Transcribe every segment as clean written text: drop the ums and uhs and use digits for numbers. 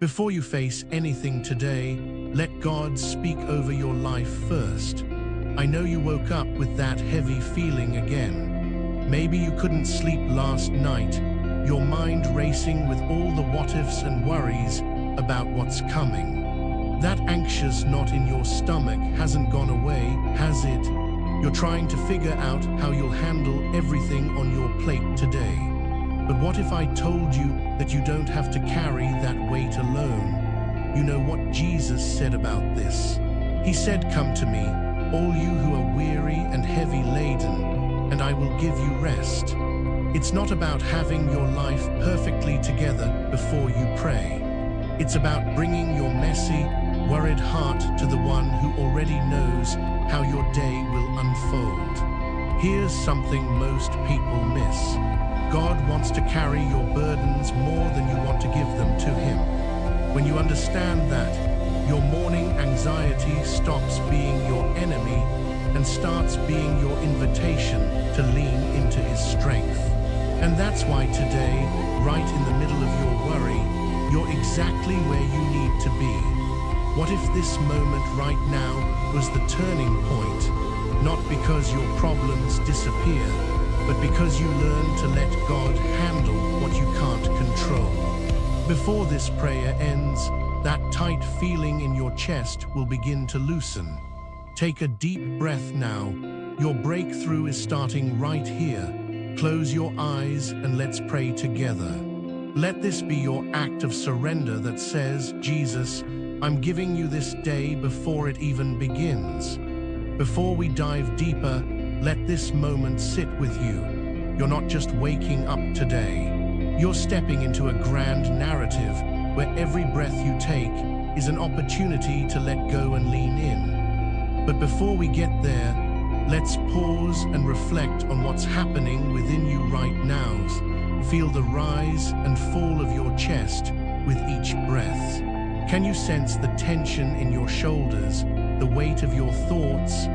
Before you face anything today, let God speak over your life first. I know you woke up with that heavy feeling again. Maybe you couldn't sleep last night, your mind racing with all the what-ifs and worries about what's coming. That anxious knot in your stomach hasn't gone away, has it? You're trying to figure out how you'll handle everything on your plate today. But what if I told you that you don't have to carry that weight alone? You know what Jesus said about this? He said, "Come to me, all you who are weary and heavy laden, and I will give you rest." It's not about having your life perfectly together before you pray. It's about bringing your messy, worried heart to the one who already knows how your day will unfold. Here's something most people miss. God wants to carry your burdens more than you want to give them to Him. When you understand that, your morning anxiety stops being your enemy and starts being your invitation to lean into His strength. And that's why today, right in the middle of your worry, you're exactly where you need to be. What if this moment right now was the turning point? Not because your problems disappear, but because you learn to let God handle what you can't control. Before this prayer ends, that tight feeling in your chest will begin to loosen. Take a deep breath now. Your breakthrough is starting right here. Close your eyes and let's pray together. Let this be your act of surrender that says, "Jesus, I'm giving you this day before it even begins." Before we dive deeper, let this moment sit with you. You're not just waking up today. You're stepping into a grand narrative where every breath you take is an opportunity to let go and lean in. But before we get there, let's pause and reflect on what's happening within you right now. Feel the rise and fall of your chest with each breath. Can you sense the tension in your shoulders, the weight of your thoughts?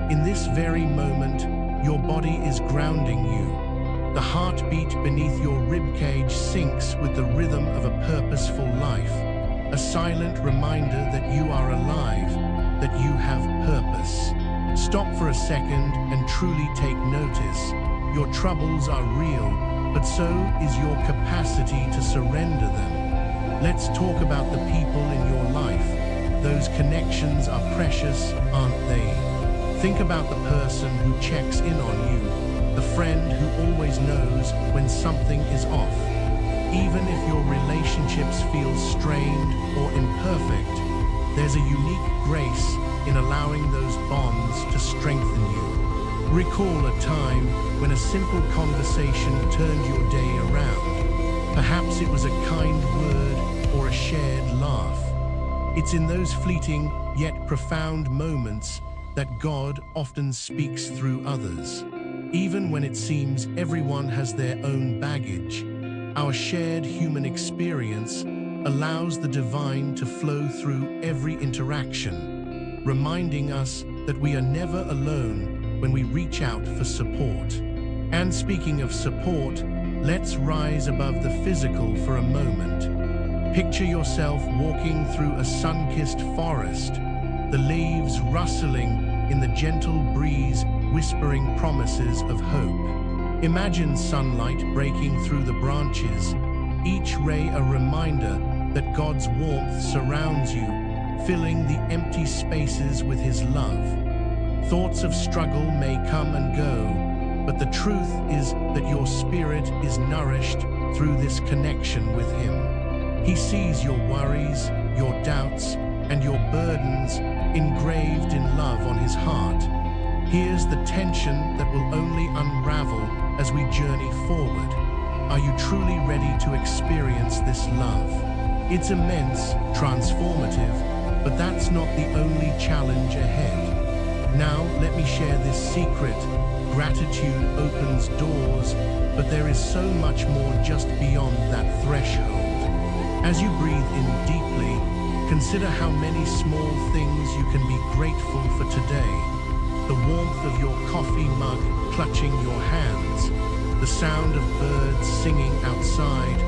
In this very moment, your body is grounding you. The heartbeat beneath your ribcage syncs with the rhythm of a purposeful life, a silent reminder that you are alive, that you have purpose. Stop for a second and truly take notice. Your troubles are real, but so is your capacity to surrender them. Let's talk about the people in your life. Those connections are precious, aren't they? Think about the person who checks in on you, the friend who always knows when something is off. Even if your relationships feel strained or imperfect, there's a unique grace in allowing those bonds to strengthen you. Recall a time when a simple conversation turned your day around. Perhaps it was a kind word or a shared laugh. It's in those fleeting yet profound moments that God often speaks through others. Even when it seems everyone has their own baggage, our shared human experience allows the divine to flow through every interaction, reminding us that we are never alone when we reach out for support. And speaking of support, let's rise above the physical for a moment. Picture yourself walking through a sun-kissed forest, the leaves rustling in the gentle breeze, whispering promises of hope. Imagine sunlight breaking through the branches, each ray a reminder that God's warmth surrounds you, filling the empty spaces with His love. Thoughts of struggle may come and go, but the truth is that your spirit is nourished through this connection with Him. He sees your worries, your doubts, and your burdens engraved in love on His heart. Here's the tension that will only unravel as we journey forward. Are you truly ready to experience this love? It's immense, transformative, but that's not the only challenge ahead. Now, let me share this secret. Gratitude opens doors, but there is so much more just beyond that threshold. As you breathe in deeply, consider how many small things you can be grateful for today. The warmth of your coffee mug clutching your hands, the sound of birds singing outside,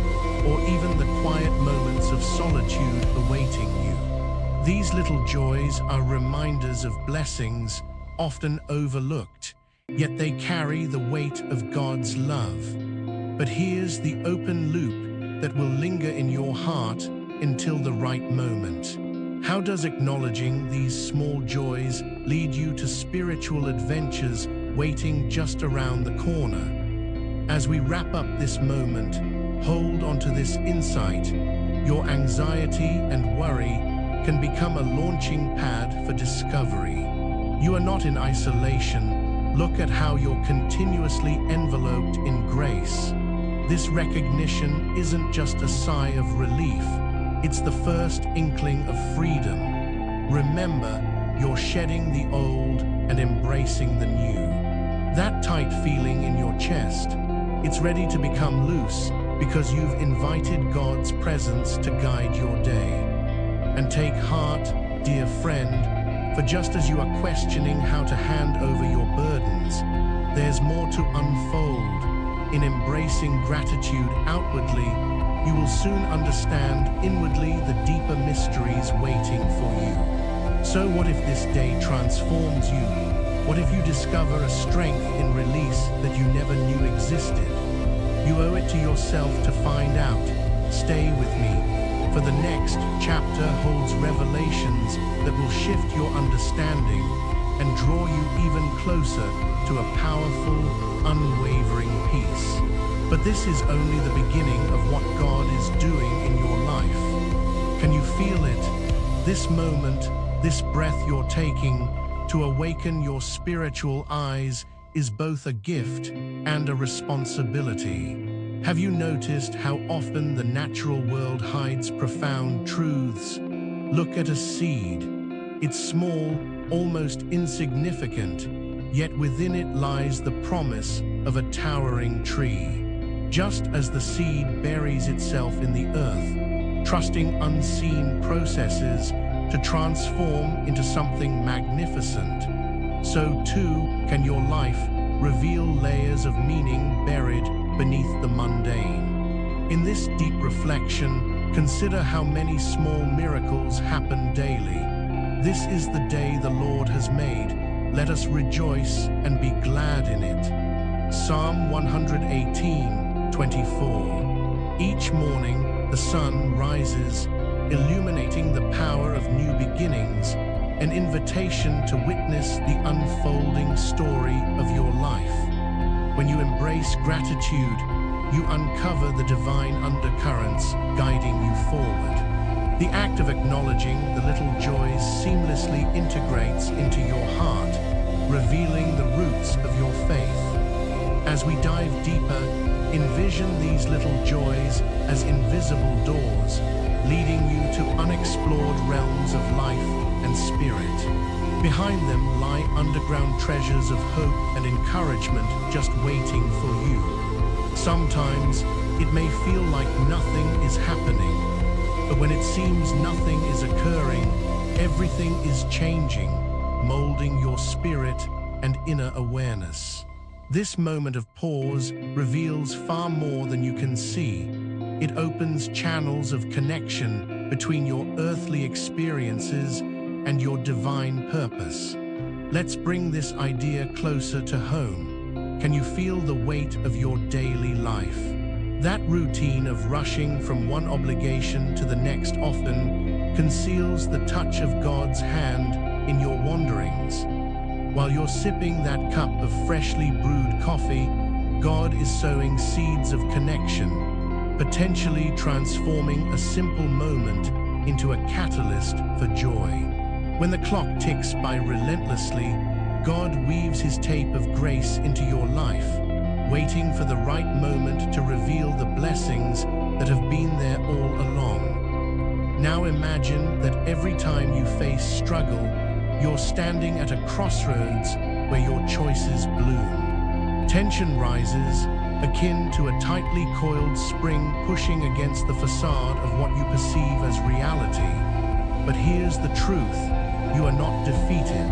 or even the quiet moments of solitude awaiting you. These little joys are reminders of blessings often overlooked, yet they carry the weight of God's love. But here's the open loop that will linger in your heart until the right moment. How does acknowledging these small joys lead you to spiritual adventures waiting just around the corner? As we wrap up this moment, hold onto this insight. Your anxiety and worry can become a launching pad for discovery. You are not in isolation. Look at how you're continuously enveloped in grace. This recognition isn't just a sigh of relief. It's the first inkling of freedom. Remember, you're shedding the old and embracing the new. That tight feeling in your chest, it's ready to become loose because you've invited God's presence to guide your day. And take heart, dear friend, for just as you are questioning how to hand over your burdens, there's more to unfold. In embracing gratitude outwardly, you will soon understand inwardly the deeper mysteries waiting for you. So what if this day transforms you? What if you discover a strength in release that you never knew existed? You owe it to yourself to find out. Stay with me, for the next chapter holds revelations that will shift your understanding and draw you even closer to a powerful, unwavering peace. But this is only the beginning of what God is doing in your life. Can you feel it? This moment, this breath you're taking to awaken your spiritual eyes is both a gift and a responsibility. Have you noticed how often the natural world hides profound truths? Look at a seed. It's small, almost insignificant, yet within it lies the promise of a towering tree. Just as the seed buries itself in the earth, trusting unseen processes to transform into something magnificent, so too can your life reveal layers of meaning buried beneath the mundane. In this deep reflection, consider how many small miracles happen daily. This is the day the Lord has made. Let us rejoice and be glad in it. Psalm 118:24. Each morning, the sun rises, illuminating the power of new beginnings, an invitation to witness the unfolding story of your life. When you embrace gratitude, you uncover the divine undercurrents guiding you forward. The act of acknowledging the little joys seamlessly integrates into your heart, revealing the roots of your faith. As we dive deeper, envision these little joys as invisible doors, leading you to unexplored realms of life and spirit. Behind them lie underground treasures of hope and encouragement just waiting for you. Sometimes it may feel like nothing is happening, but when it seems nothing is occurring, everything is changing, molding your spirit and inner awareness. This moment of pause reveals far more than you can see. It opens channels of connection between your earthly experiences and your divine purpose. Let's bring this idea closer to home. Can you feel the weight of your daily life? That routine of rushing from one obligation to the next often conceals the touch of God's hand in your wanderings. While you're sipping that cup of freshly brewed coffee, God is sowing seeds of connection, potentially transforming a simple moment into a catalyst for joy. When the clock ticks by relentlessly, God weaves his tape of grace into your life, waiting for the right moment to reveal the blessings that have been there all along. Now imagine that every time you face struggle, you're standing at a crossroads where your choices bloom. Tension rises, akin to a tightly coiled spring pushing against the facade of what you perceive as reality. But here's the truth: you are not defeated.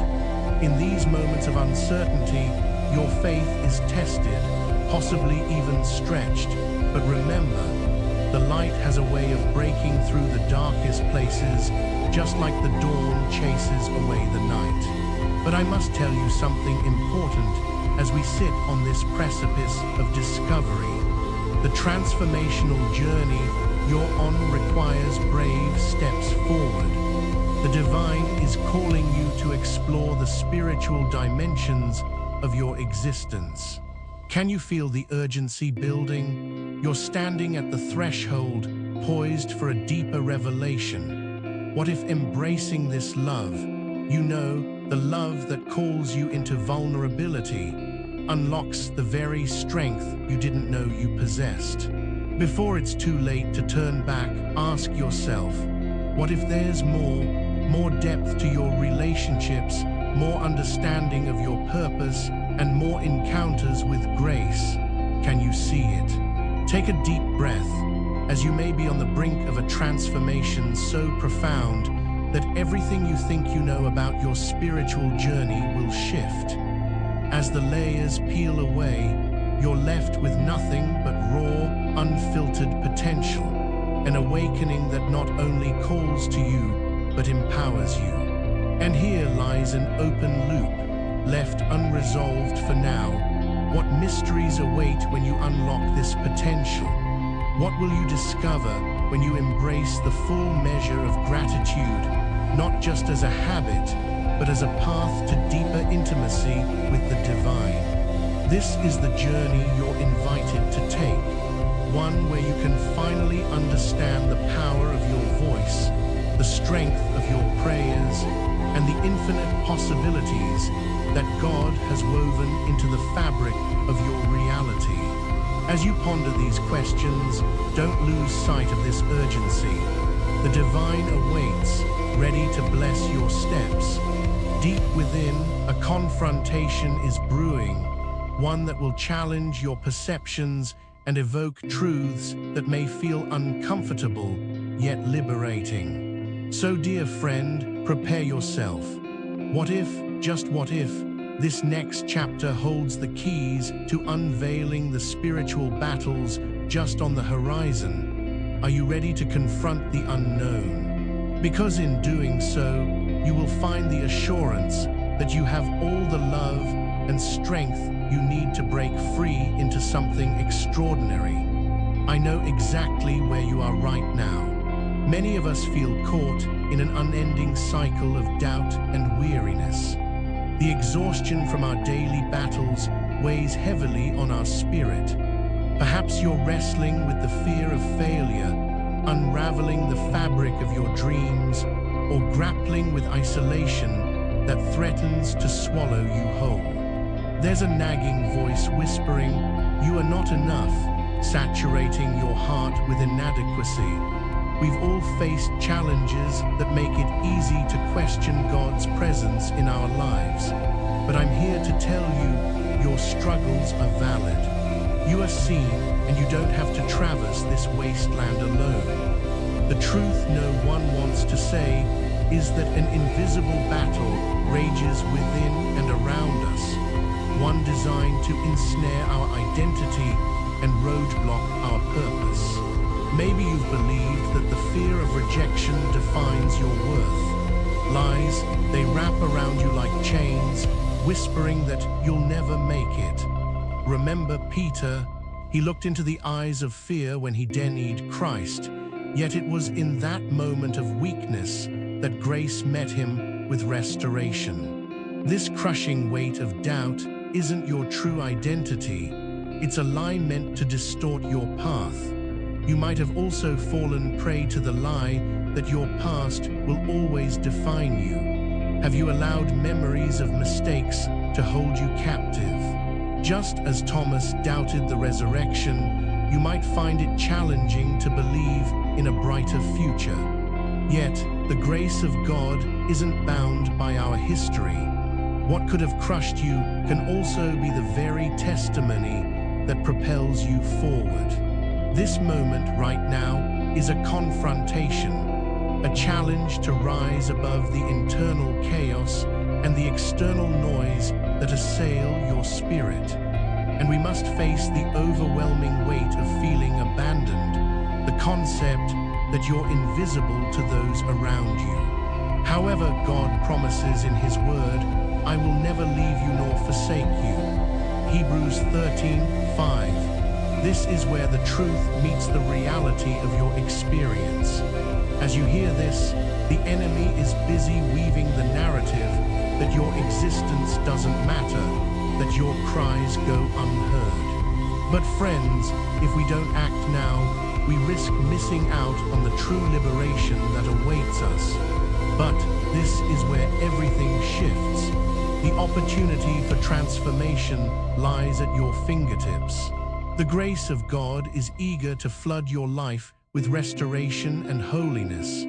In these moments of uncertainty, your faith is tested, possibly even stretched. But remember, The light has a way of breaking through the darkest places, just like the dawn chases away the night. But I must tell you something important as we sit on this precipice of discovery. The transformational journey you're on requires brave steps forward. The divine is calling you to explore the spiritual dimensions of your existence. Can you feel the urgency building? You're standing at the threshold, poised for a deeper revelation. What if embracing this love, the love that calls you into vulnerability, unlocks the very strength you didn't know you possessed? Before it's too late to turn back, ask yourself, what if there's more depth to your relationships, more understanding of your purpose, and more encounters with grace? Can you see it? Take a deep breath, as you may be on the brink of a transformation so profound that everything you think you know about your spiritual journey will shift. As the layers peel away, you're left with nothing but raw, unfiltered potential, an awakening that not only calls to you, but empowers you. And here lies an open loop, left unresolved for now. What mysteries await when you unlock this potential? What will you discover when you embrace the full measure of gratitude, not just as a habit, but as a path to deeper intimacy with the divine? This is the journey you're invited to take, one where you can finally understand the power of your voice, the strength of your prayers, and the infinite possibilities that God has woven into the fabric of your reality. As you ponder these questions, don't lose sight of this urgency. The divine awaits, ready to bless your steps. Deep within, a confrontation is brewing, one that will challenge your perceptions and evoke truths that may feel uncomfortable, yet liberating. So, dear friend, prepare yourself. What if, just what if, this next chapter holds the keys to unveiling the spiritual battles just on the horizon? Are you ready to confront the unknown? Because in doing so, you will find the assurance that you have all the love and strength you need to break free into something extraordinary. I know exactly where you are right now. Many of us feel caught in an unending cycle of doubt and weariness. The exhaustion from our daily battles weighs heavily on our spirit. Perhaps you're wrestling with the fear of failure, unraveling the fabric of your dreams, or grappling with isolation that threatens to swallow you whole. There's a nagging voice whispering, "You are not enough," saturating your heart with inadequacy. We've all faced challenges that make it easy to question God's presence in our lives. But I'm here to tell you, your struggles are valid. You are seen, and you don't have to traverse this wasteland alone. The truth no one wants to say is that an invisible battle rages within and around us, one designed to ensnare our identity and roadblock our purpose. Maybe you've believed that the fear of rejection defines your worth. Lies, they wrap around you like chains, whispering that you'll never make it. Remember Peter? He looked into the eyes of fear when he denied Christ, yet it was in that moment of weakness that grace met him with restoration. This crushing weight of doubt isn't your true identity. It's a lie meant to distort your path. You might have also fallen prey to the lie that your past will always define you. Have you allowed memories of mistakes to hold you captive? Just as Thomas doubted the resurrection, you might find it challenging to believe in a brighter future. Yet, the grace of God isn't bound by our history. What could have crushed you can also be the very testimony that propels you forward. This moment right now is a confrontation, a challenge to rise above the internal chaos and the external noise that assail your spirit. And we must face the overwhelming weight of feeling abandoned, the concept that you're invisible to those around you. However, God promises in His Word, "I will never leave you nor forsake you." Hebrews 13:5. This is where the truth meets the reality of your experience. As you hear this, the enemy is busy weaving the narrative that your existence doesn't matter, that your cries go unheard. But friends, if we don't act now, we risk missing out on the true liberation that awaits us. But this is where everything shifts. The opportunity for transformation lies at your fingertips. The grace of God is eager to flood your life with restoration and holiness.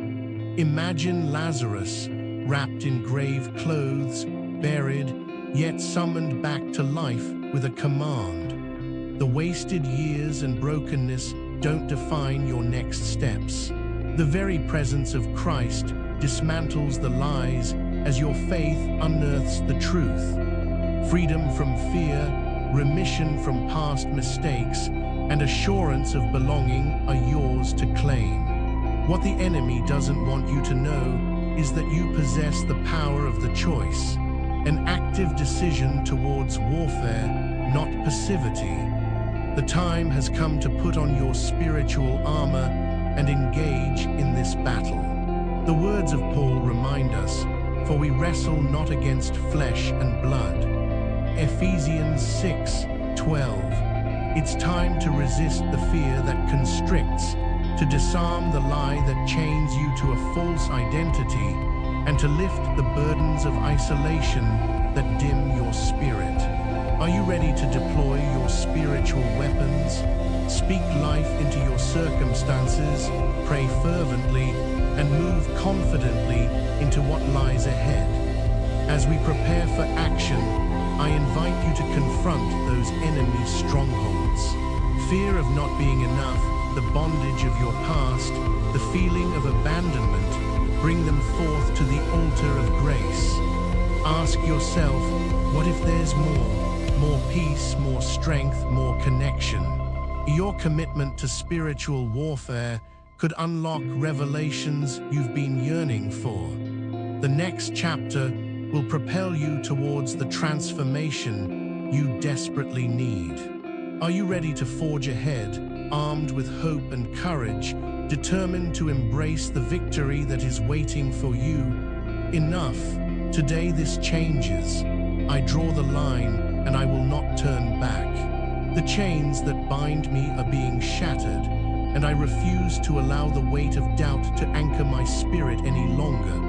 Imagine Lazarus, wrapped in grave clothes, buried, yet summoned back to life with a command. The wasted years and brokenness don't define your next steps. The very presence of Christ dismantles the lies as your faith unearths the truth. Freedom from fear, remission from past mistakes, and assurance of belonging are yours to claim. What the enemy doesn't want you to know is that you possess the power of the choice, an active decision towards warfare, not passivity. The time has come to put on your spiritual armor and engage in this battle. The words of Paul remind us, "For we wrestle not against flesh and blood." Ephesians 6:12. It's time to resist the fear that constricts, to disarm the lie that chains you to a false identity, and to lift the burdens of isolation that dim your spirit. Are you ready to deploy your spiritual weapons? Speak life into your circumstances, pray fervently, and move confidently into what lies ahead. As we prepare for action, I invite you to confront those enemy strongholds. Fear of not being enough, the bondage of your past, the feeling of abandonment, bring them forth to the altar of grace. Ask yourself, what if there's more? More peace, more strength, more connection. Your commitment to spiritual warfare could unlock revelations you've been yearning for. The next chapter will propel you towards the transformation you desperately need. Are you ready to forge ahead, armed with hope and courage, determined to embrace the victory that is waiting for you? Enough. Today this changes. I draw the line, and I will not turn back. The chains that bind me are being shattered, and I refuse to allow the weight of doubt to anchor my spirit any longer.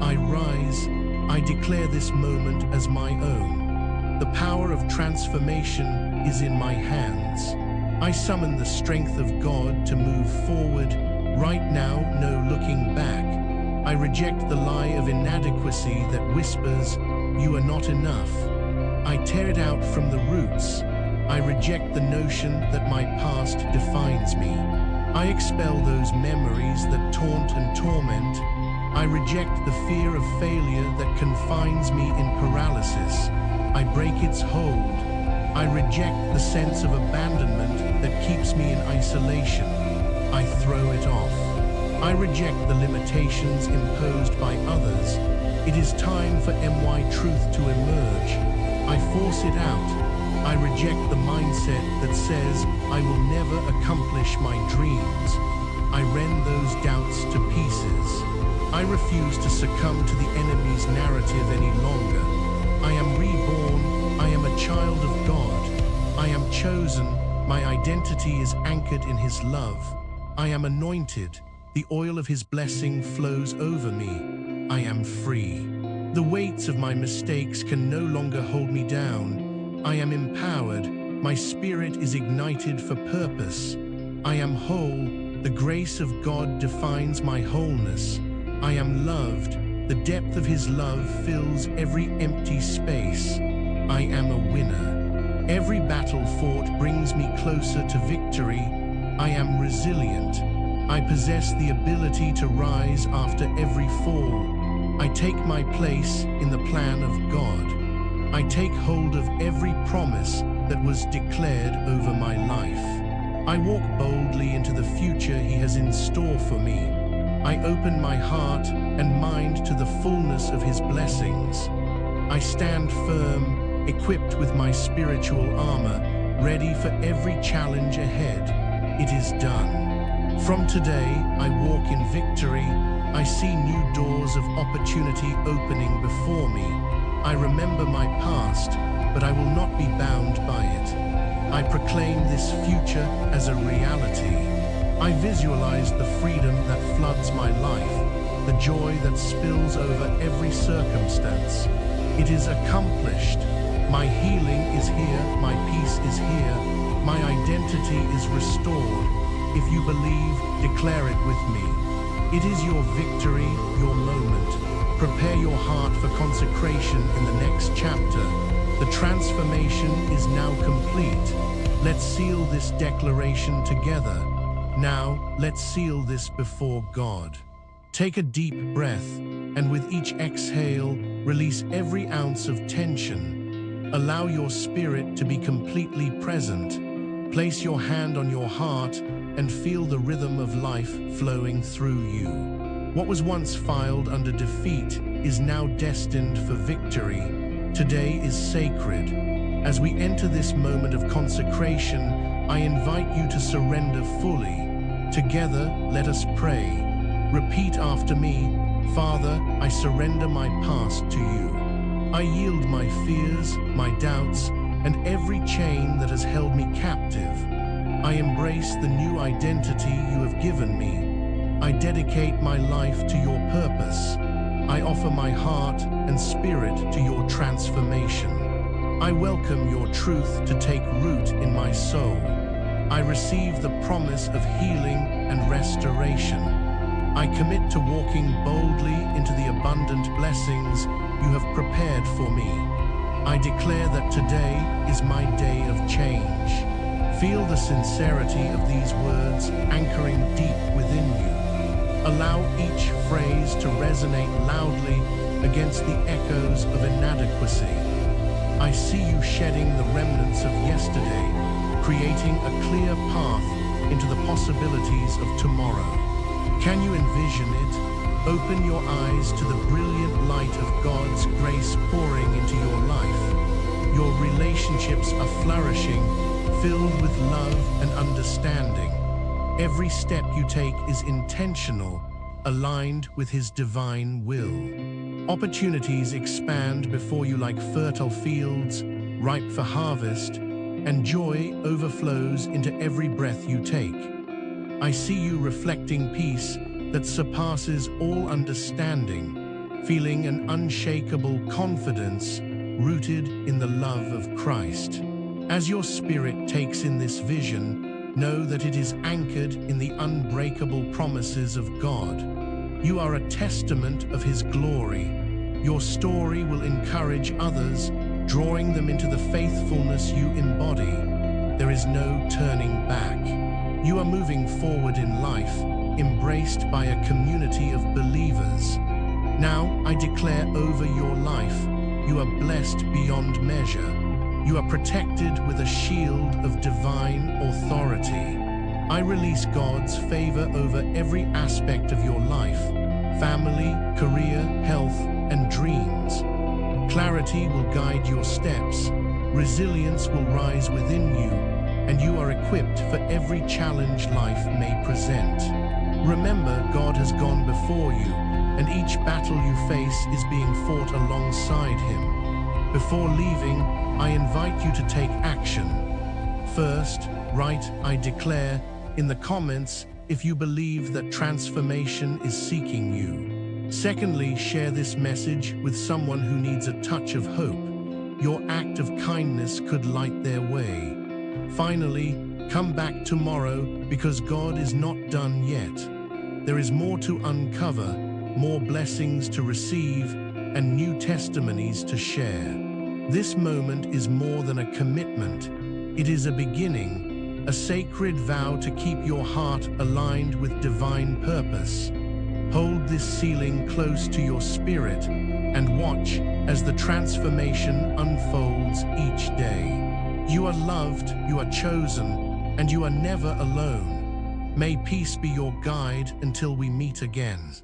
I rise. I declare this moment as my own. The power of transformation is in my hands. I summon the strength of God to move forward. Right now, no looking back. I reject the lie of inadequacy that whispers, "You are not enough." I tear it out from the roots. I reject the notion that my past defines me. I expel those memories that taunt and torment. I reject the fear of failure that confines me in paralysis. I break its hold. I reject the sense of abandonment that keeps me in isolation. I throw it off. I reject the limitations imposed by others. It is time for MY truth to emerge. I force it out. I reject the mindset that says I will never accomplish my dreams. I rend those doubts to pieces. I refuse to succumb to the enemy's narrative any longer. I am reborn. I am a child of God. I am chosen. My identity is anchored in His love. I am anointed. The oil of His blessing flows over me. I am free. The weights of my mistakes can no longer hold me down. I am empowered. My spirit is ignited for purpose. I am whole. The grace of God defines my wholeness. I am loved. The depth of His love fills every empty space. I am a winner. Every battle fought brings me closer to victory. I am resilient. I possess the ability to rise after every fall. I take my place in the plan of God. I take hold of every promise that was declared over my life. I walk boldly into the future He has in store for me. I open my heart and mind to the fullness of His blessings. I stand firm, equipped with my spiritual armor, ready for every challenge ahead. It is done. From today, I walk in victory. I see new doors of opportunity opening before me. I remember my past, but I will not be bound by it. I proclaim this future as a reality. I visualize the freedom that floods my life, the joy that spills over every circumstance. It is accomplished. My healing is here, my peace is here, my identity is restored. If you believe, declare it with me. It is your victory, your moment. Prepare your heart for consecration in the next chapter. The transformation is now complete. Let's seal this declaration together. Now, let's seal this before God. Take a deep breath, and with each exhale, release every ounce of tension. Allow your spirit to be completely present. Place your hand on your heart and feel the rhythm of life flowing through you. What was once filed under defeat is now destined for victory. Today is sacred. As we enter this moment of consecration, I invite you to surrender fully. Together, let us pray. Repeat after me. Father, I surrender my past to you. I yield my fears, my doubts, and every chain that has held me captive. I embrace the new identity you have given me. I dedicate my life to your purpose. I offer my heart and spirit to your transformation. I welcome your truth to take root in my soul. I receive the promise of healing and restoration. I commit to walking boldly into the abundant blessings you have prepared for me. I declare that today is my day of change. Feel the sincerity of these words anchoring deep within you. Allow each phrase to resonate loudly against the echoes of inadequacy. I see you shedding the remnants of yesterday, creating a clear path into the possibilities of tomorrow. Can you envision it? Open your eyes to the brilliant light of God's grace pouring into your life. Your relationships are flourishing, filled with love and understanding. Every step you take is intentional, aligned with His divine will. Opportunities expand before you like fertile fields, ripe for harvest, and joy overflows into every breath you take. I see you reflecting peace that surpasses all understanding, feeling an unshakable confidence rooted in the love of Christ. As your spirit takes in this vision, know that it is anchored in the unbreakable promises of God. You are a testament of His glory. Your story will encourage others, drawing them into the faithfulness you embody. There is no turning back. You are moving forward in life, embraced by a community of believers. Now, I declare over your life, you are blessed beyond measure. You are protected with a shield of divine authority. I release God's favor over every aspect of your life: family, career, health, and dreams. Clarity will guide your steps. Resilience will rise within you, and you are equipped for every challenge life may present. Remember, God has gone before you, and each battle you face is being fought alongside Him. Before leaving, I invite you to take action. First, write "I declare" in the comments if you believe that transformation is seeking you. Secondly, share this message with someone who needs a touch of hope. Your act of kindness could light their way. Finally, come back tomorrow because God is not done yet. There is more to uncover, more blessings to receive, and new testimonies to share. This moment is more than a commitment. It is a beginning, a sacred vow to keep your heart aligned with divine purpose. Hold this sealing close to your spirit and watch as the transformation unfolds each day. You are loved, you are chosen, and you are never alone. May peace be your guide until we meet again.